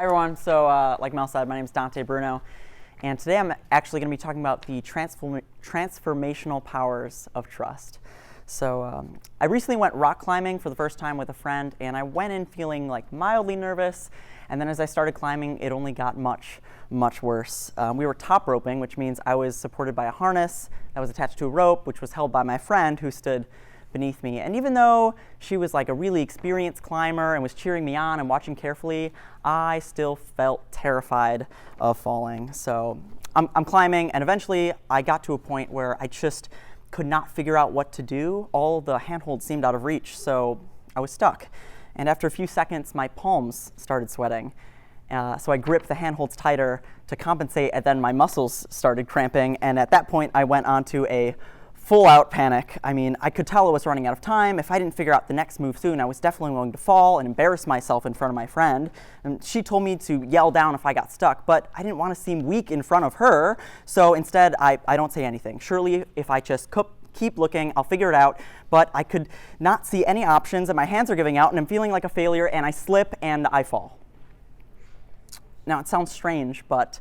Hi everyone, like Mel said, my name is Dante Bruno, and today I'm actually going to be talking about the transformational powers of trust. I recently went rock climbing for the first time with a friend, and I went in feeling like mildly nervous, and then as I started climbing, it only got much worse. We were top roping, which means I was supported by a harness that was attached to a rope, which was held by my friend who stood beneath me. And even though she was like a really experienced climber and was cheering me on and watching carefully, I still felt terrified of falling. So I'm climbing, and eventually I got to a point where I just could not figure out what to do. All the handholds seemed out of reach, so I was stuck. And after a few seconds, my palms started sweating. So I gripped the handholds tighter to compensate, and then my muscles started cramping. And at that point, I went on to a full-out panic. I mean, I could tell I was running out of time. If I didn't figure out the next move soon, I was definitely going to fall and embarrass myself in front of my friend. And she told me to yell down if I got stuck, but I didn't want to seem weak in front of her, so instead I don't say anything. Surely, if I just keep looking, I'll figure it out, but I could not see any options, and my hands are giving out, and I'm feeling like a failure, and I slip, and I fall. Now, it sounds strange, but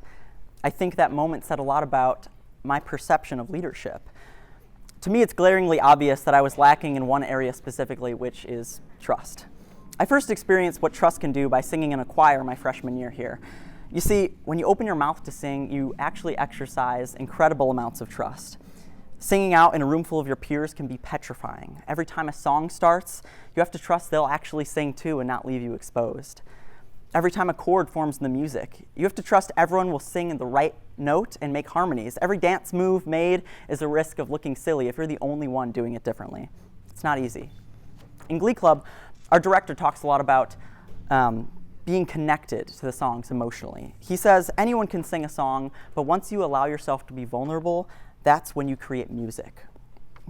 I think that moment said a lot about my perception of leadership. To me, it's glaringly obvious that I was lacking in one area specifically, which is trust. I first experienced what trust can do by singing in a choir my freshman year here. You see, when you open your mouth to sing, you actually exercise incredible amounts of trust. Singing out in a room full of your peers can be petrifying. Every time a song starts, you have to trust they'll actually sing too and not leave you exposed. Every time a chord forms in the music, you have to trust everyone will sing in the right note and make harmonies. Every dance move made is a risk of looking silly if you're the only one doing it differently. It's not easy. In Glee Club, our director talks a lot about being connected to the songs emotionally. He says anyone can sing a song, but once you allow yourself to be vulnerable, that's when you create music.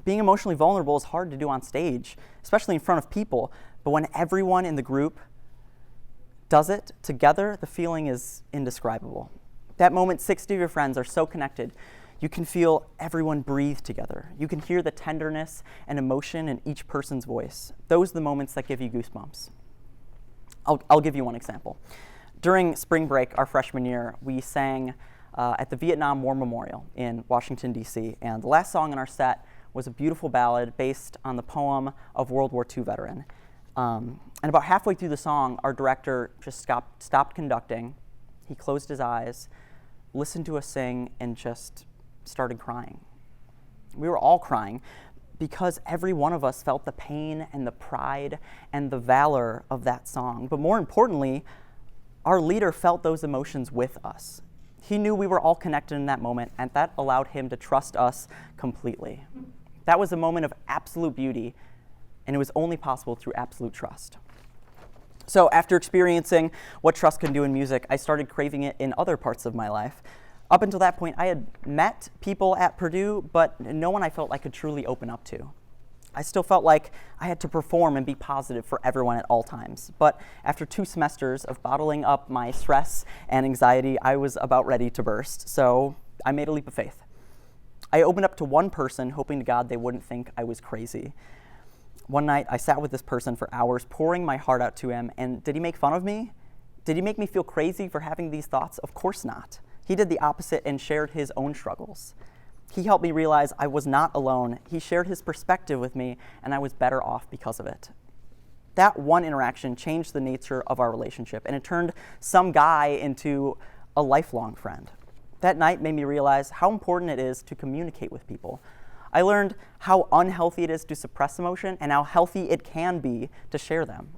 Being emotionally vulnerable is hard to do on stage, especially in front of people, but when everyone in the group does it together, the feeling is indescribable. That moment, 60 of your friends are so connected, you can feel everyone breathe together. You can hear the tenderness and emotion in each person's voice. Those are the moments that give you goosebumps. I'll give you one example. During spring break, our freshman year, we sang at the Vietnam War Memorial in Washington, D.C., and the last song in our set was a beautiful ballad based on the poem of World War II veteran. And about halfway through the song, our director just stopped conducting. He closed his eyes, listened to us sing, and just started crying. We were all crying because every one of us felt the pain and the pride and the valor of that song. But more importantly, our leader felt those emotions with us. He knew we were all connected in that moment, and that allowed him to trust us completely. That was a moment of absolute beauty, and it was only possible through absolute trust. So after experiencing what trust can do in music, I started craving it in other parts of my life. Up until that point, I had met people at Purdue, but no one I felt I could truly open up to. I still felt like I had to perform and be positive for everyone at all times. But after 2 semesters of bottling up my stress and anxiety, I was about ready to burst. So I made a leap of faith. I opened up to one person, hoping to God they wouldn't think I was crazy. One night, I sat with this person for hours, pouring my heart out to him, and did he make fun of me? Did he make me feel crazy for having these thoughts? Of course not. He did the opposite and shared his own struggles. He helped me realize I was not alone. He shared his perspective with me, and I was better off because of it. That one interaction changed the nature of our relationship, and it turned some guy into a lifelong friend. That night made me realize how important it is to communicate with people. I learned how unhealthy it is to suppress emotion and how healthy it can be to share them.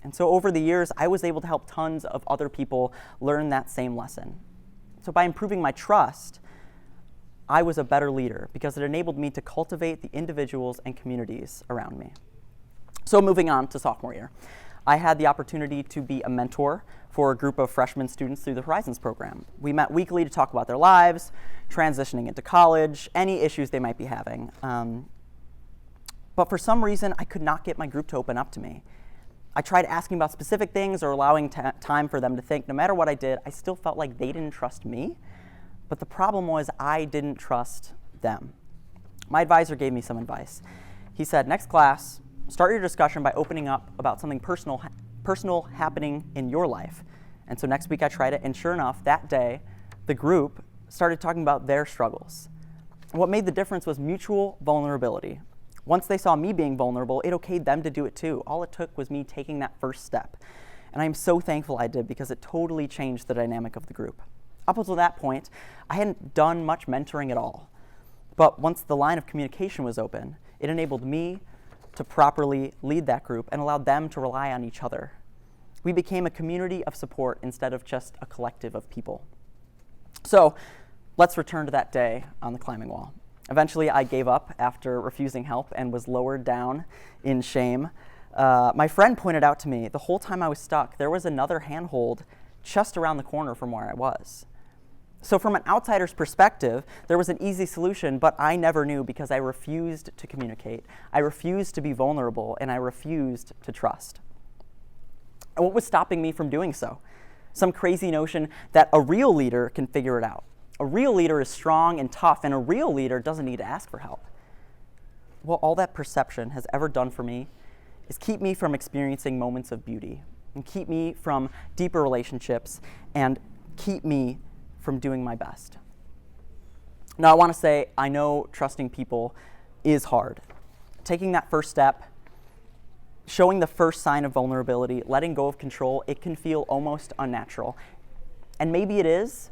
And so over the years, I was able to help tons of other people learn that same lesson. So by improving my trust, I was a better leader because it enabled me to cultivate the individuals and communities around me. So moving on to sophomore year, I had the opportunity to be a mentor for a group of freshman students through the Horizons program. We met weekly to talk about their lives, transitioning into college, any issues they might be having. But for some reason, I could not get my group to open up to me. I tried asking about specific things or allowing time for them to think. No matter what I did, I still felt like they didn't trust me. But the problem was I didn't trust them. My advisor gave me some advice. He said, next class, start your discussion by opening up about something personal happening in your life. And so next week I tried it, and sure enough, that day, the group started talking about their struggles. And what made the difference was mutual vulnerability. Once they saw me being vulnerable, it okayed them to do it too. All it took was me taking that first step. And I'm so thankful I did, because it totally changed the dynamic of the group. Up until that point, I hadn't done much mentoring at all. But once the line of communication was open, it enabled me to properly lead that group and allowed them to rely on each other. We became a community of support instead of just a collective of people. So let's return to that day on the climbing wall. Eventually, I gave up after refusing help and was lowered down in shame. My friend pointed out to me the whole time I was stuck, there was another handhold just around the corner from where I was. So from an outsider's perspective, there was an easy solution, but I never knew because I refused to communicate. I refused to be vulnerable, and I refused to trust. And what was stopping me from doing so? Some crazy notion that a real leader can figure it out. A real leader is strong and tough, and a real leader doesn't need to ask for help. Well, all that perception has ever done for me is keep me from experiencing moments of beauty, and keep me from deeper relationships, and keep me from doing my best. Now, I want to say, I know trusting people is hard. Taking that first step, showing the first sign of vulnerability, letting go of control, it can feel almost unnatural. And maybe it is,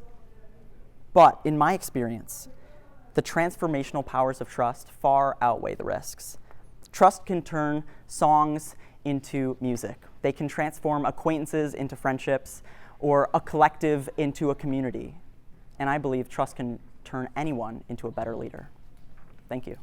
but in my experience, the transformational powers of trust far outweigh the risks. Trust can turn songs into music. They can transform acquaintances into friendships, or a collective into a community. And I believe trust can turn anyone into a better leader. Thank you.